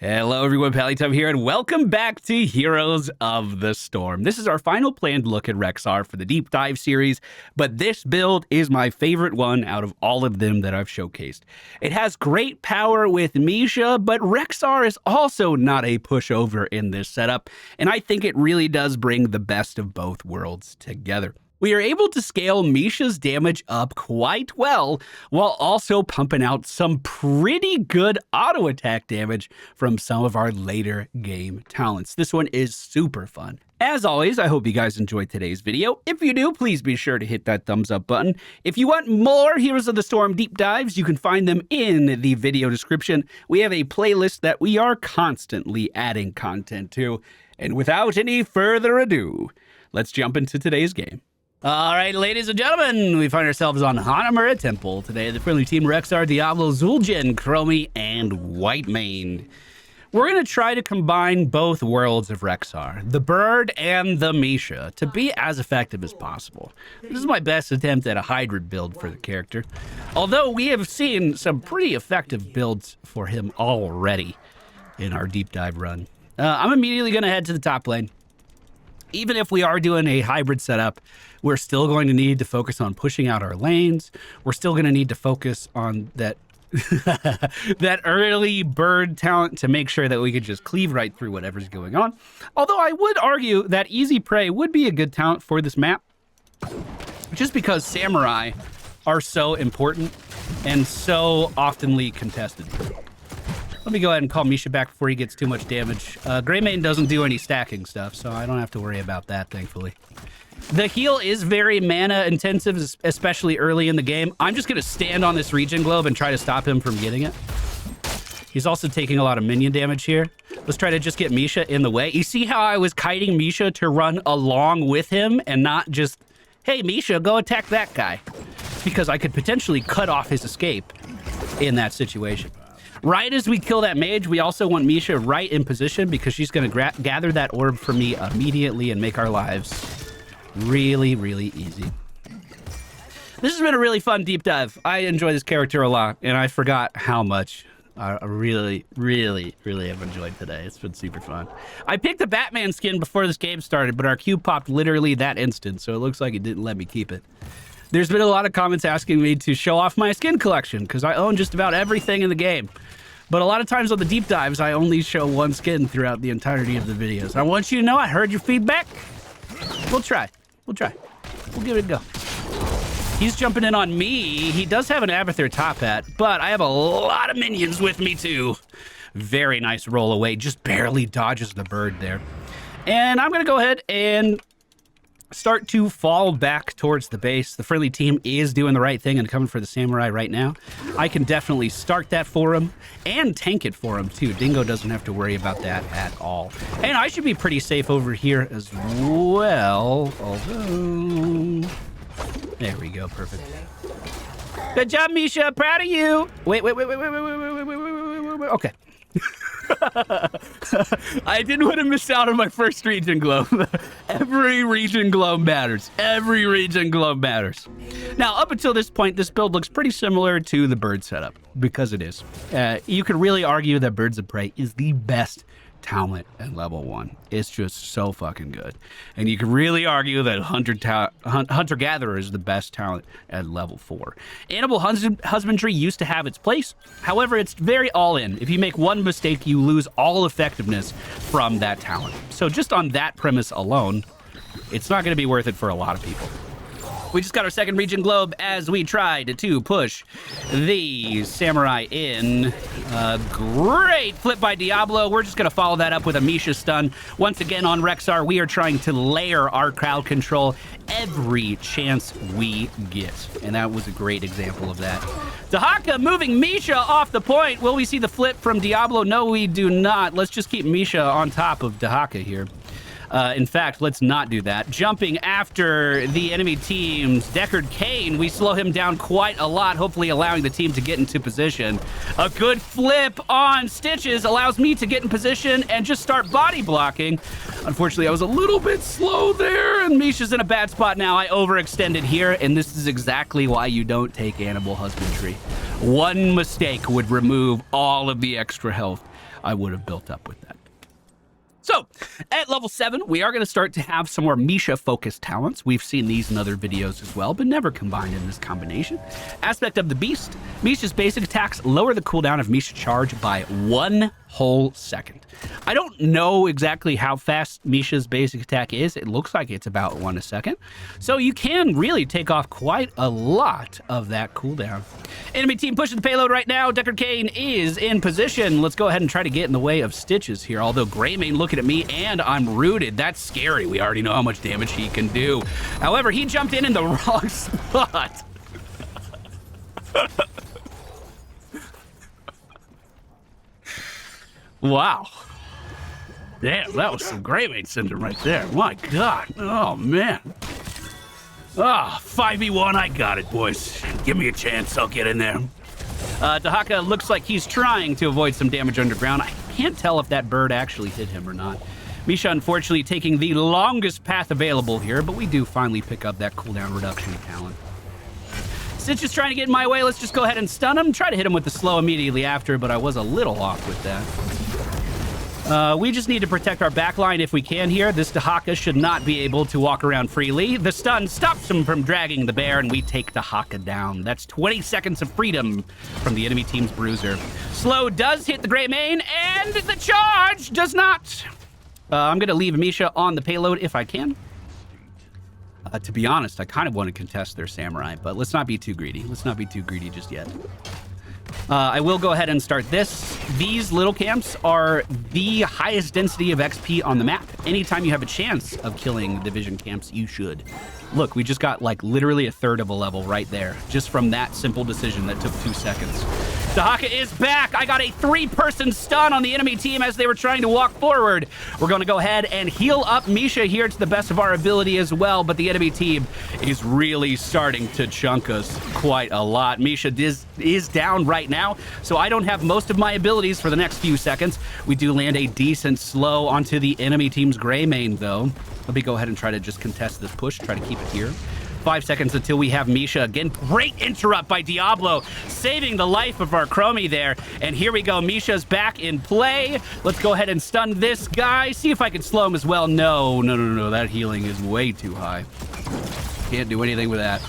Hello everyone, MFPallytime here, and welcome back to Heroes of the Storm. This is our final planned look at Rexxar for the Deep Dive series, but this build is my favorite one out of all of them that I've showcased. It has great power with Misha, but Rexxar is also not a pushover in this setup, and I think it really does bring the best of both worlds together. We are able to scale Misha's damage up quite well, while also pumping out some pretty good auto attack damage from some of our later game talents. This one is super fun. As always, I hope you guys enjoyed today's video. If you do, please be sure to hit that thumbs up button. If you want more Heroes of the Storm deep dives, you can find them in the video description. We have a playlist that we are constantly adding content to. And without any further ado, let's jump into today's game. All right, ladies and gentlemen, we find ourselves on Hanamura Temple. Today, the friendly team Rexxar, Diablo, Zul'jin, Chromie, and Whitemane. We're going to try to combine both worlds of Rexxar, the bird and the Misha, to be as effective as possible. This is my best attempt at a hybrid build for the character, although we have seen some pretty effective builds for him already in our deep dive run. I'm immediately going to head to the top lane. Even if we are doing a hybrid setup, we're still going to need to focus on pushing out our lanes. We're still going to need to focus on that that early bird talent to make sure that we could just cleave right through whatever's going on. Although I would argue that easy prey would be a good talent for this map, just because samurai are so important and so oftenly contested. Let me go ahead and call Misha back before he gets too much damage. Greymane doesn't do any stacking stuff, so I don't have to worry about that, thankfully. The heal is very mana intensive, especially early in the game. I'm just going to stand on this regen globe and try to stop him from getting it. He's also taking a lot of minion damage here. Let's try to just get Misha in the way. You see how I was kiting Misha to run along with him and not just, hey, Misha, go attack that guy. Because I could potentially cut off his escape in that situation. Right as we kill that mage, we also want Misha right in position because she's going to gather that orb for me immediately and make our lives really, really easy. This has been a really fun deep dive. I enjoy this character a lot, and I forgot how much I really have enjoyed today. It's been super fun. I picked the Batman skin before this game started, but our queue popped literally that instant, so it looks like it didn't let me keep it. There's been a lot of comments asking me to show off my skin collection because I own just about everything in the game. But a lot of times on the deep dives, I only show one skin throughout the entirety of the videos. I want you to know I heard your feedback. We'll try. We'll give it a go. He's jumping in on me. He does have an Abathur top hat, but I have a lot of minions with me too. Very nice roll away. Just barely dodges the bird there. And I'm going to go ahead and start to fall back towards the base. The friendly team is doing the right thing and coming for the samurai right now. I can definitely start that for him and tank it for him too. Dingo doesn't have to worry about that at all. And I should be pretty safe over here as well. Although, there we go, perfect. Good job, Misha. Proud of you. Wait. Okay. I didn't want to miss out on my first regen globe. Every regen globe matters. Every regen globe matters. Now, up until this point, this build looks pretty similar to the bird setup, because it is. You could really argue that Birds of Prey is the best talent at level 1. It's just so fucking good. And you could really argue that Hunter-Gatherer is the best talent at level 4. Animal Husbandry used to have its place. However, it's very all-in. If you make one mistake, you lose all effectiveness from that talent. So just on that premise alone, it's not going to be worth it for a lot of people. We just got our second regen globe as we tried to push the samurai in. Great flip by Diablo. We're just going to follow that up with a Misha stun. Once again on Rexxar, we are trying to layer our crowd control every chance we get. And that was a great example of that. Dahaka moving Misha off the point. Will we see the flip from Diablo? No, we do not. Let's just keep Misha on top of Dahaka here. In fact, let's not do that. Jumping after the enemy team's Deckard Cain, we slow him down quite a lot, hopefully allowing the team to get into position. A good flip on Stitches allows me to get in position and just start body blocking. Unfortunately, I was a little bit slow there, and Misha's in a bad spot now. I overextended here, and this is exactly why you don't take animal husbandry. One mistake would remove all of the extra health I would have built up with that. So, at level 7, we are going to start to have some more Misha-focused talents. We've seen these in other videos as well, but never combined in this combination. Aspect of the Beast. Misha's basic attacks lower the cooldown of Misha charge by 1 whole second. I don't know exactly how fast Misha's basic attack is. It looks like it's about 1 a second. So you can really take off quite a lot of that cooldown. Enemy team pushing the payload right now. Deckard Cain is in position. Let's go ahead and try to get in the way of Stitches here. Although Greymane looking at me and I'm rooted. That's scary. We already know how much damage he can do. However, he jumped in the wrong spot. Wow. Damn, that was some Greymane syndrome right there. My God. Oh, man. Ah, 5v1, I got it, boys. Give me a chance, I'll get in there. Dahaka looks like he's trying to avoid some damage underground. I can't tell if that bird actually hit him or not. Misha, unfortunately, taking the longest path available here, but we do finally pick up that cooldown reduction talent. Stitch is trying to get in my way. Let's just go ahead and stun him. Try to hit him with the slow immediately after, but I was a little off with that. We just need to protect our backline if we can here. This Dahaka should not be able to walk around freely. The stun stops him from dragging the bear, and we take Dahaka down. That's 20 seconds of freedom from the enemy team's bruiser. Slow does hit the Greymane, and the charge does not. I'm going to leave Misha on the payload if I can. To be honest, I kind of want to contest their samurai, but let's not be too greedy. Let's not be too greedy just yet. I will go ahead and start this. These little camps are the highest density of XP on the map. Anytime you have a chance of killing division camps, you should. Look, we just got like literally a third of a level right there, just from that simple decision that took 2 seconds. Dahaka is back. I got a 3-person stun on the enemy team as they were trying to walk forward. We're going to go ahead and heal up Misha here to the best of our ability as well, but the enemy team is really starting to chunk us quite a lot. Misha is down right now, so I don't have most of my abilities for the next few seconds. We do land a decent slow onto the enemy team's Greymane, though. Let me go ahead and try to just contest this push, try to keep it here. 5 seconds until we have Misha. Again, great interrupt by Diablo, saving the life of our Chromie there. And here we go. Misha's back in play. Let's go ahead and stun this guy. See if I can slow him as well. No. That healing is way too high. Can't do anything with that.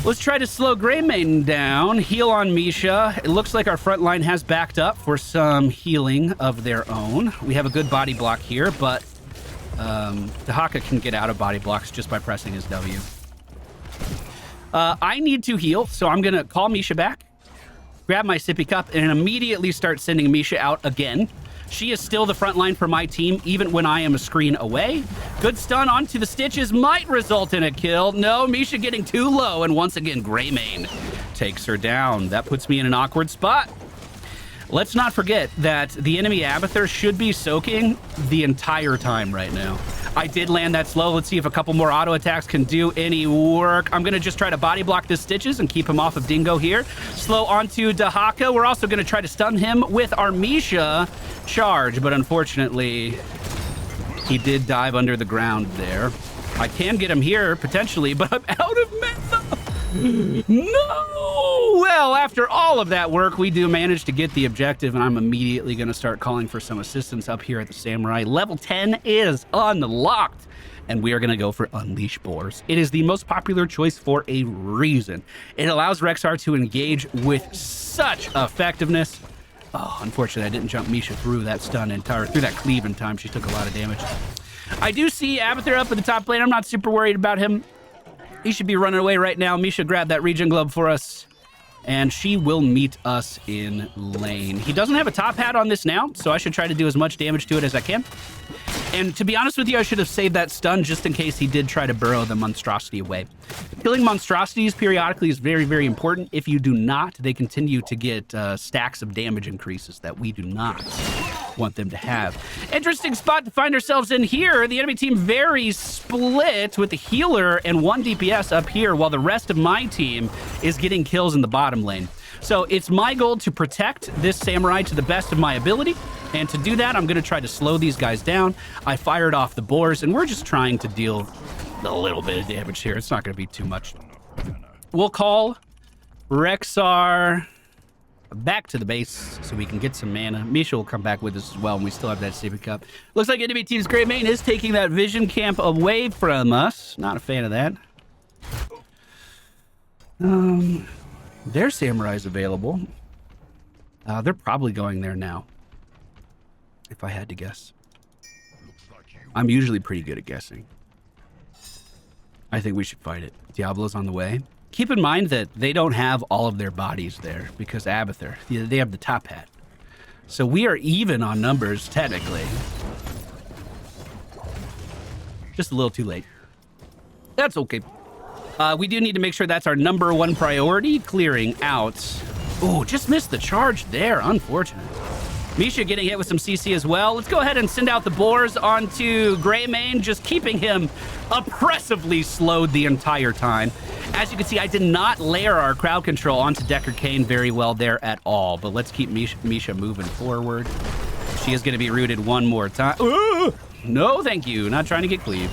Let's try to slow Greymane down. Heal on Misha. It looks like our front line has backed up for some healing of their own. We have a good body block here, but Dahaka can get out of body blocks just by pressing his W. I need to heal, so I'm going to call Misha back, grab my sippy cup, and immediately start sending Misha out again. She is still the front line for my team, even when I am a screen away. Good stun onto the Stitches might result in a kill. No, Misha getting too low, and once again, Greymane takes her down. That puts me in an awkward spot. Let's not forget that the enemy Abathur should be soaking the entire time right now. I did land that slow. Let's see if a couple more auto attacks can do any work. I'm going to just try to body block the Stitches and keep him off of Dingo here. Slow onto Dahaka. We're also going to try to stun him with our Misha charge, but unfortunately, he did dive under the ground there. I can get him here, potentially, but I'm out of mana. No! Well, after all of that work, we do manage to get the objective, and I'm immediately going to start calling for some assistance up here at the Samurai. Level 10 is unlocked, and we are going to go for Unleash Boars. It is the most popular choice for a reason. It allows Rexxar to engage with such effectiveness. Oh, unfortunately, I didn't jump Misha through that stun through that cleave in time. She took a lot of damage. I do see Abathur up at the top lane. I'm not super worried about him. He should be running away right now. Misha grabbed that regen globe for us, and she will meet us in lane. He doesn't have a top hat on this now, so I should try to do as much damage to it as I can. And to be honest with you, I should have saved that stun just in case he did try to burrow the monstrosity away. Killing monstrosities periodically is very, very important. If you do not, they continue to get stacks of damage increases that we do not want them to have. Interesting spot to find ourselves in here. The enemy team very split with the healer and 1 DPS up here, while the rest of my team is getting kills in the bottom lane. So it's my goal to protect this samurai to the best of my ability. And to do that, I'm going to try to slow these guys down. I fired off the boars, and we're just trying to deal a little bit of damage here. It's not going to be too much. We'll call Rexxar back to the base so we can get some mana. Misha will come back with us as well, and we still have that Stupid Cup. Looks like enemy team's Great Main is taking that vision camp away from us. Not a fan of that. Their samurai's available. They're probably going there now, if I had to guess. I'm usually pretty good at guessing. I think we should fight it. Diablo's on the way. Keep in mind that they don't have all of their bodies there because Abathur, they have the top hat. So we are even on numbers, technically. Just a little too late. That's okay. We do need to make sure that's our #1 priority, clearing out. Oh, just missed the charge there. Unfortunate. Misha getting hit with some CC as well. Let's go ahead and send out the boars onto Greymane, just keeping him oppressively slowed the entire time. As you can see, I did not layer our crowd control onto Decker Kane very well there at all, but let's keep Misha moving forward. She is going to be rooted one more time. Ooh! No, thank you. Not trying to get cleaved.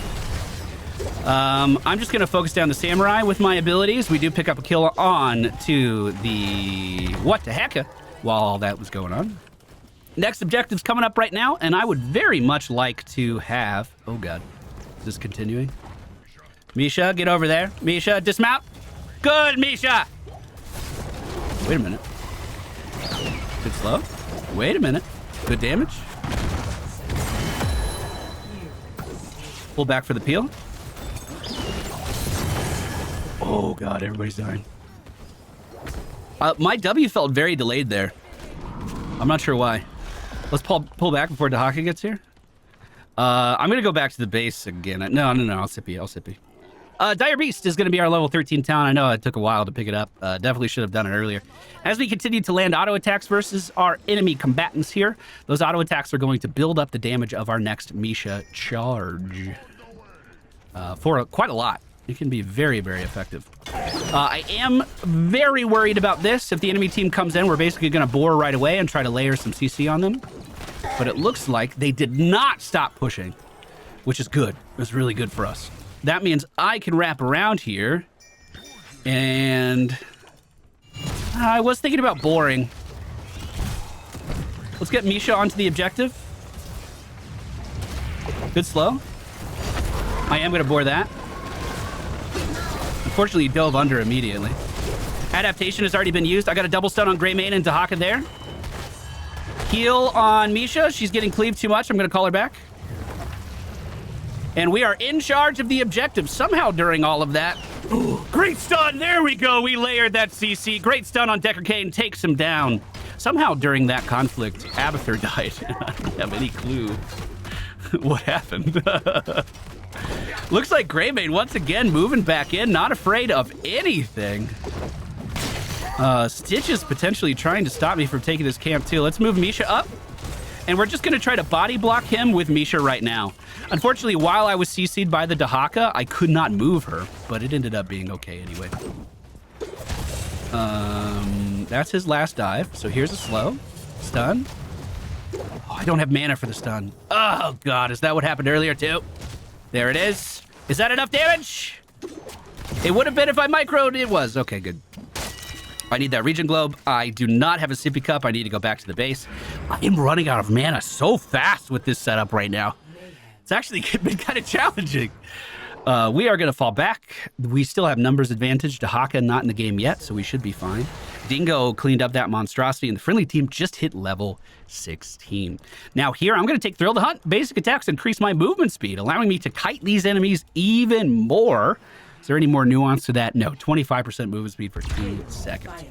I'm just going to focus down the samurai with my abilities. We do pick up a kill on to the what the heck while all that was going on. Next objective's coming up right now, and I would very much like to have... Oh, God. Is this continuing? Misha, get over there. Misha, dismount. Good, Misha! Wait a minute. Good slow. Wait a minute. Good damage. Pull back for the peel. Oh, God, everybody's dying. My W felt very delayed there. I'm not sure why. Let's pull back before Dahaka gets here. I'm going to go back to the base again. No, I'll sippy. Dire Beast is going to be our level 13 talent. I know it took a while to pick it up. Definitely should have done it earlier. As we continue to land auto attacks versus our enemy combatants here, those auto attacks are going to build up the damage of our next Misha charge. For quite a lot. It can be very, very effective. I am very worried about this. If the enemy team comes in, we're basically going to bore right away and try to layer some CC on them. But it looks like they did not stop pushing, which is good. It was really good for us. That means I can wrap around here. And I was thinking about boring. Let's get Misha onto the objective. Good slow. I am going to bore that. Unfortunately, he dove under immediately. Adaptation has already been used. I got a double stun on Greymane and Dahaka there. Heal on Misha. She's getting cleaved too much. I'm going to call her back. And we are in charge of the objective somehow during all of that. Ooh, great stun. There we go. We layered that CC. Great stun on Decker Kane. Takes him down. Somehow during that conflict, Abathur died. I don't have any clue what happened. Looks like Greymane once again moving back in, not afraid of anything. Stitch is potentially trying to stop me from taking this camp too. Let's move Misha up. And we're just going to try to body block him with Misha right now. Unfortunately, while I was CC'd by the Dahaka, I could not move her, but it ended up being okay anyway. That's his last dive. So here's a slow. Stun. Oh, I don't have mana for the stun. Oh, God. Is that what happened earlier too? There it is. Is that enough damage? It would have been if I microed. It was. Okay, good. I need that regen globe. I do not have a sippy cup. I need to go back to the base. I am running out of mana so fast with this setup right now. It's actually been kind of challenging. We are going to fall back. We still have numbers advantage. Dahaka not in the game yet, so we should be fine. Dingo cleaned up that monstrosity, and the friendly team just hit level 16. Now here, I'm going to take Thrill to Hunt. Basic attacks increase my movement speed, allowing me to kite these enemies even more. Is there any more nuance to that? No, 25% movement speed for 2 seconds.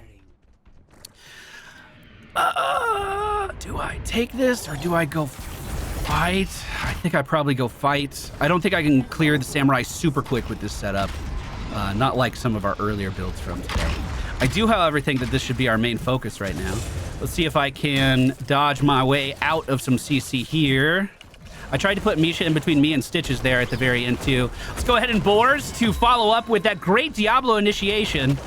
Do I take this or do I go fight. I think I probably go fight. I don't think I can clear the samurai super quick with this setup. Not like some of our earlier builds from today. I do, however, think that this should be our main focus right now. Let's see if I can dodge my way out of some CC here. I tried to put Misha in between me and Stitches there at the very end, too. Let's go ahead and Boars to follow up with that great Diablo initiation.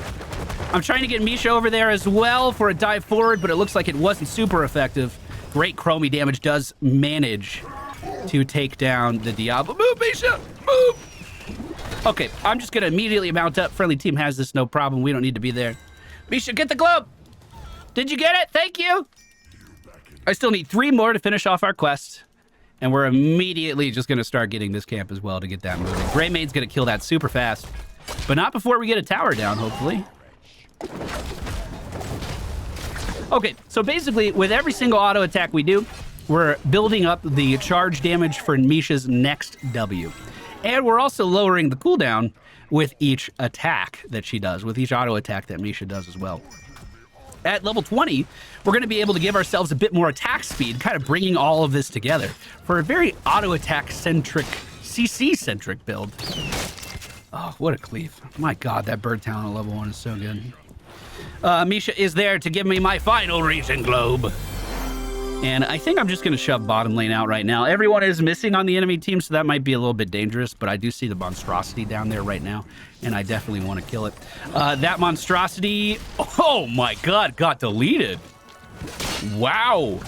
I'm trying to get Misha over there as well for a dive forward, but it looks like it wasn't super effective. Great Chromie damage does manage to take down the Diablo. Move, Misha! Move! Okay, I'm just going to immediately mount up. Friendly team has this, no problem. We don't need to be there. Misha, get the globe! Did you get it? Thank you! I still need 3 more to finish off our quest. And we're immediately just going to start getting this camp as well to get that moving. Greymaine's going to kill that super fast. But not before we get a tower down, hopefully. Okay, so basically, with every single auto attack we do, we're building up the charge damage for Misha's next W. And we're also lowering the cooldown with each attack that she does, with each auto attack that Misha does as well. At level 20, we're going to be able to give ourselves a bit more attack speed, kind of bringing all of this together for a very auto attack-centric, CC-centric build. Oh, what a cleave. My God, that bird talent at level 1 is so good. Misha is there to give me my final Regen Globe. And I think I'm just going to shove bottom lane out right now. Everyone is missing on the enemy team, so that might be a little bit dangerous, but I do see the monstrosity down there right now, and I definitely want to kill it. That monstrosity, oh my God, got deleted. Wow.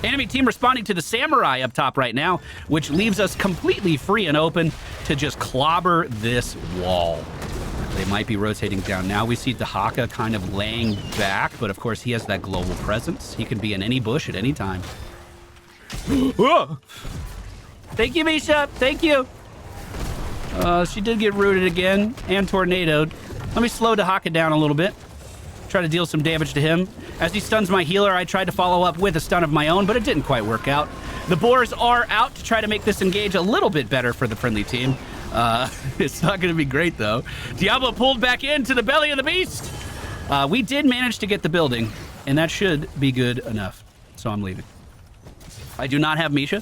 Enemy team responding to the samurai up top right now, which leaves us completely free and open to just clobber this wall. They might be rotating down. Now we see Dahaka kind of laying back, but of course he has that global presence. He can be in any bush at any time. Thank you, Misha. Thank you. She did get rooted again and tornadoed. Let me slow Dahaka down a little bit. Try to deal some damage to him. As he stuns my healer, I tried to follow up with a stun of my own, but it didn't quite work out. The boars are out to try to make this engage a little bit better for the friendly team. It's not going to be great, though. Diablo pulled back into the belly of the beast. We did manage to get the building, and that should be good enough. So I'm leaving. I do not have Misha.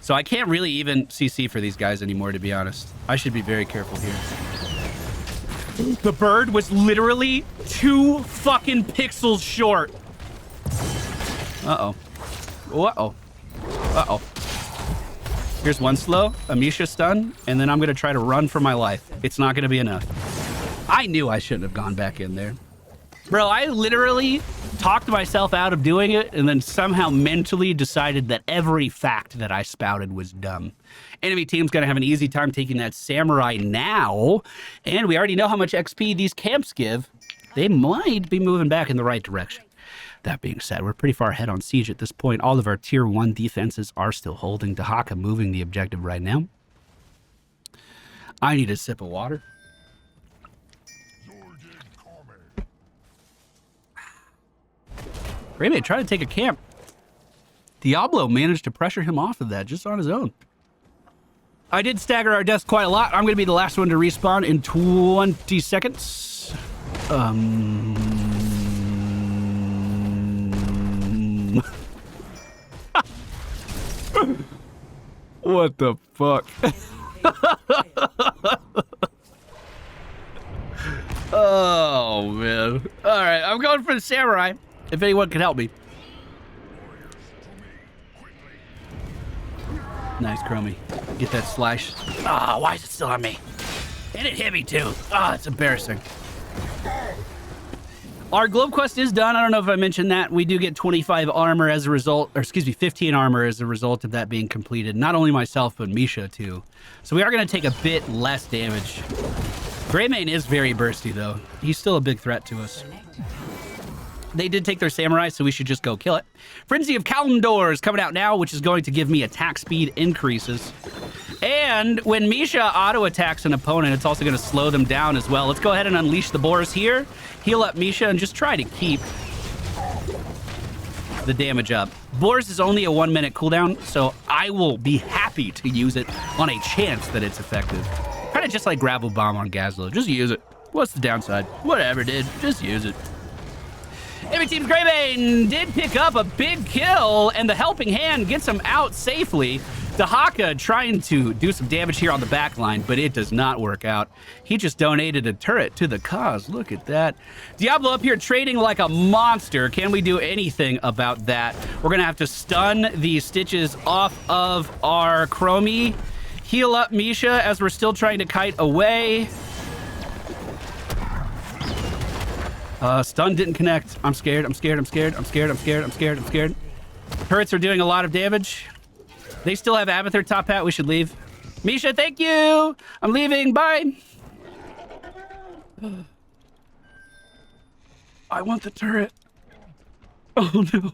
So I can't really even CC for these guys anymore, to be honest. I should be very careful here. The bird was literally 2 fucking pixels short. Uh-oh. Uh-oh. Uh-oh. Here's one slow, a Misha stun, and then I'm going to try to run for my life. It's not going to be enough. I knew I shouldn't have gone back in there. Bro, I literally talked myself out of doing it and then somehow mentally decided that every fact that I spouted was dumb. Enemy team's going to have an easy time taking that samurai now, and we already know how much XP these camps give. They might be moving back in the right direction. That being said, we're pretty far ahead on siege at this point. All of our tier 1 defenses are still holding. Dahaka moving the objective right now. I need a sip of water. Greymane tried to take a camp. Diablo managed to pressure him off of that just on his own. I did stagger our deaths quite a lot. I'm going to be the last one to respawn in 20 seconds. What the fuck? Oh, man. All right, I'm going for the samurai, if anyone can help me. Nice, Chromie. Get that slash. Ah, why is it still on me? And it hit me, too. Ah, it's embarrassing. Our globe quest is done. I don't know if I mentioned that. We do get 25 armor as a result, or excuse me, 15 armor as a result of that being completed. Not only myself, but Misha, too. So we are going to take a bit less damage. Greymane is very bursty, though. He's still a big threat to us. They did take their samurai, so we should just go kill it. Frenzy of Kalimdor is coming out now, which is going to give me attack speed increases. And when Misha auto-attacks an opponent, it's also going to slow them down as well. Let's go ahead and unleash the boars here. Heal up Misha and just try to keep the damage up. Boars is only a 1-minute cooldown, so I will be happy to use it on a chance that it's effective. Kind of just like Gravel Bomb on Gazlo. Just use it. What's the downside? Whatever, dude. Just use it. Enemy team's Greybane did pick up a big kill, and the helping hand gets him out safely. Dahaka trying to do some damage here on the back line, but it does not work out. He just donated a turret to the cause. Look at that. Diablo up here trading like a monster. Can we do anything about that? We're going to have to stun the Stitches off of our Chromie. Heal up Misha as we're still trying to kite away. Stun didn't connect. I'm scared. I'm scared. I'm scared. I'm scared. I'm scared. I'm scared. I'm scared. Turrets are doing a lot of damage. They still have Abathur top hat. We should leave. Misha, thank you. I'm leaving. Bye. I want the turret. Oh, no.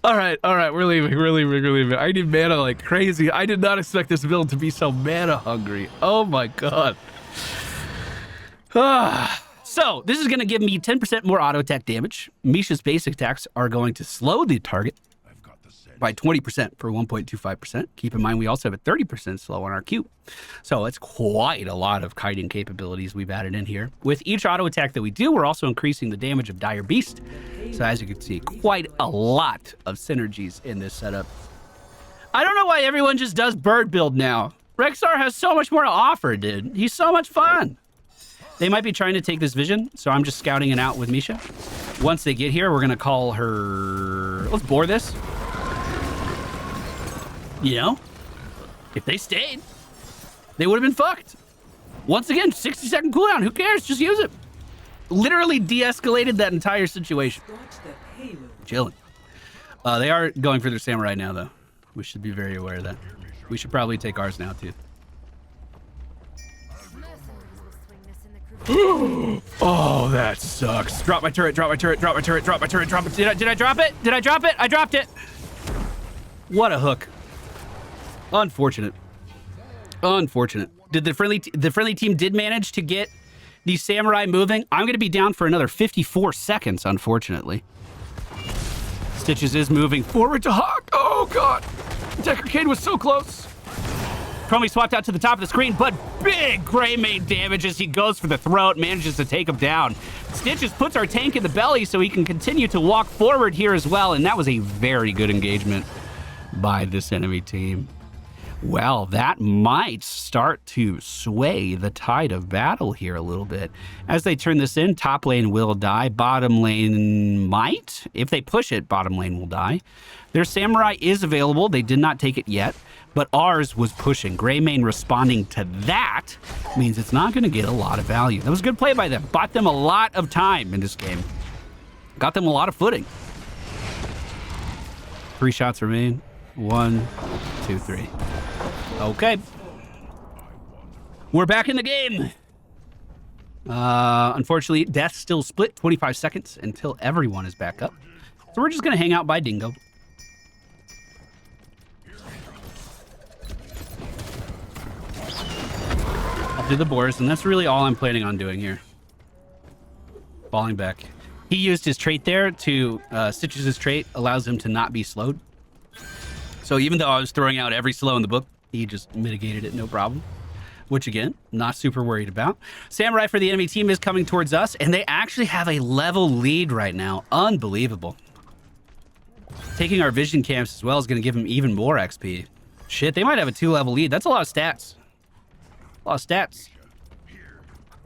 All right. We're leaving. I need mana like crazy. I did not expect this build to be so mana hungry. Oh, my God. So this is going to give me 10% more auto attack damage. Misha's basic attacks are going to slow the target by 20% for 1.25%. Keep in mind, we also have a 30% slow on our Q. So it's quite a lot of kiting capabilities we've added in here. With each auto attack that we do, we're also increasing the damage of Dire Beast. So as you can see, quite a lot of synergies in this setup. I don't know why everyone just does bird build now. Rexxar has so much more to offer, dude. He's so much fun. They might be trying to take this vision, so I'm just scouting it out with Misha. Once they get here, we're going to call her... Let's bore this. You know, if they stayed, they would have been fucked. Once again, 60-second cooldown. Who cares? Just use it. Literally de-escalated that entire situation. Chilling. They are going for their samurai now, though. We should be very aware of that. We should probably take ours now, too. Oh, that sucks. Drop my turret, drop my turret, drop my turret, drop my turret, drop it. Did I drop it? Did I drop it? I dropped it. What a hook. Unfortunate. Unfortunate. Did the friendly team did manage to get the samurai moving? I'm going to be down for another 54 seconds, unfortunately. Stitches is moving forward to Hawk. Oh, God. Deckercade was so close. Chromie swapped out to the top of the screen, but big Greymane damage as he goes for the throat, manages to take him down. Stitches puts our tank in the belly so he can continue to walk forward here as well, and that was a very good engagement by this enemy team. Well, that might start to sway the tide of battle here a little bit. As they turn this in, top lane will die. Bottom lane might. If they push it, bottom lane will die. Their samurai is available. They did not take it yet, but ours was pushing. Greymane responding to that means it's not going to get a lot of value. That was a good play by them. Bought them a lot of time in this game. Got them a lot of footing. 3 shots remain. 1, 2, 3. Okay. We're back in the game. Unfortunately, death still split 25 seconds until everyone is back up. So we're just going to hang out by Dingo. I'll do the boars, and that's really all I'm planning on doing here. Falling back. He used his trait there to... Stitches' trait allows him to not be slowed. So even though I was throwing out every slow in the book, he just mitigated it, no problem. Which, again, not super worried about. Samurai for the enemy team is coming towards us, and they actually have a level lead right now. Unbelievable. Taking our vision camps as well is going to give him even more XP. Shit, they might have a 2-level lead. That's a lot of stats. A lot of stats.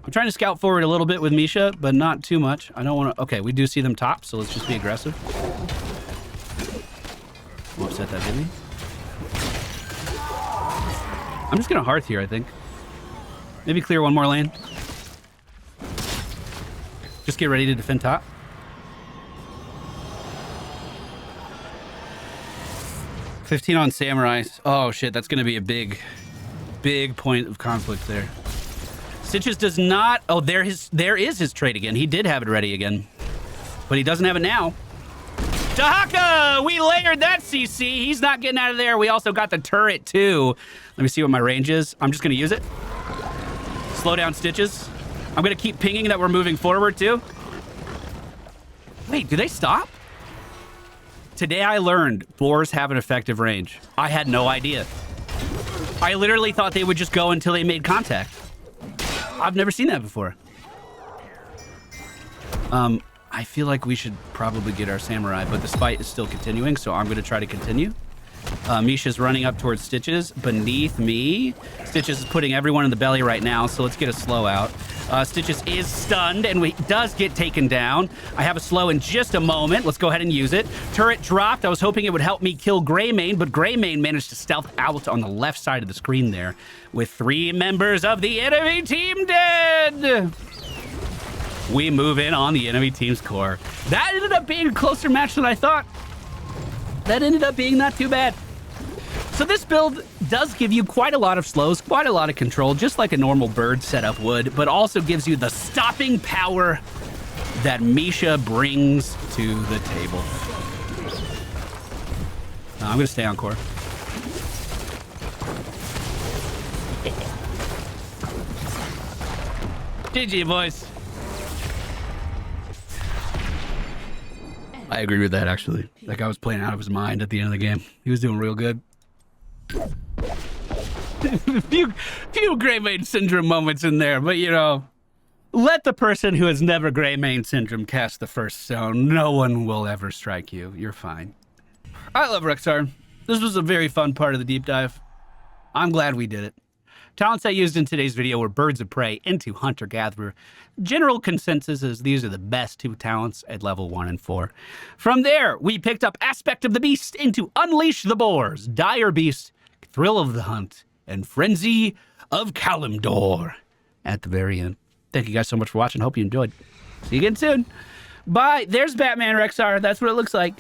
I'm trying to scout forward a little bit with Misha, but not too much. I don't want to... Okay, we do see them top, so let's just be aggressive. We'll upset that Vivi. I'm just going to Hearth here, I think. Maybe clear one more lane. Just get ready to defend top. $15 on Samurais. Oh, shit. That's going to be a big point of conflict there. Stitches does not... Oh, there is his trait again. He did have it ready again. But he doesn't have it now. Dahaka! We layered that CC. He's not getting out of there. We also got the turret, too. Let me see what my range is. I'm just going to use it. Slow down Stitches. I'm going to keep pinging that we're moving forward, too. Wait, do they stop? Today I learned boars have an effective range. I had no idea. I literally thought they would just go until they made contact. I've never seen that before. I feel like we should probably get our samurai, but this fight is still continuing, so I'm going to try to continue. Misha's running up towards Stitches beneath me. Stitches is putting everyone in the belly right now, so let's get a slow out. Stitches is stunned and does get taken down. I have a slow in just a moment. Let's go ahead and use it. Turret dropped. I was hoping it would help me kill Greymane, but Greymane managed to stealth out on the left side of the screen there with 3 members of the enemy team dead. We move in on the enemy team's core. That ended up being a closer match than I thought. That ended up being not too bad. So this build does give you quite a lot of slows, quite a lot of control, just like a normal bird setup would, but also gives you the stopping power that Misha brings to the table. I'm going to stay on core. GG, boys. I agree with that, actually. That guy was playing out of his mind at the end of the game. He was doing real good. few Greymane syndrome moments in there, but you know, let the person who has never Greymane syndrome cast the first stone. No one will ever strike you. You're fine. I love Rexxar. This was a very fun part of the deep dive. I'm glad we did it. Talents I used in today's video were Birds of Prey into Hunter-Gatherer. General consensus is these are the best 2 talents at level 1 and 4. From there, we picked up Aspect of the Beast into Unleash the Boars, Dire Beast, Thrill of the Hunt, and Frenzy of Kalimdor at the very end. Thank you guys so much for watching. Hope you enjoyed. See you again soon. Bye. There's Batman Rexxar. That's what it looks like.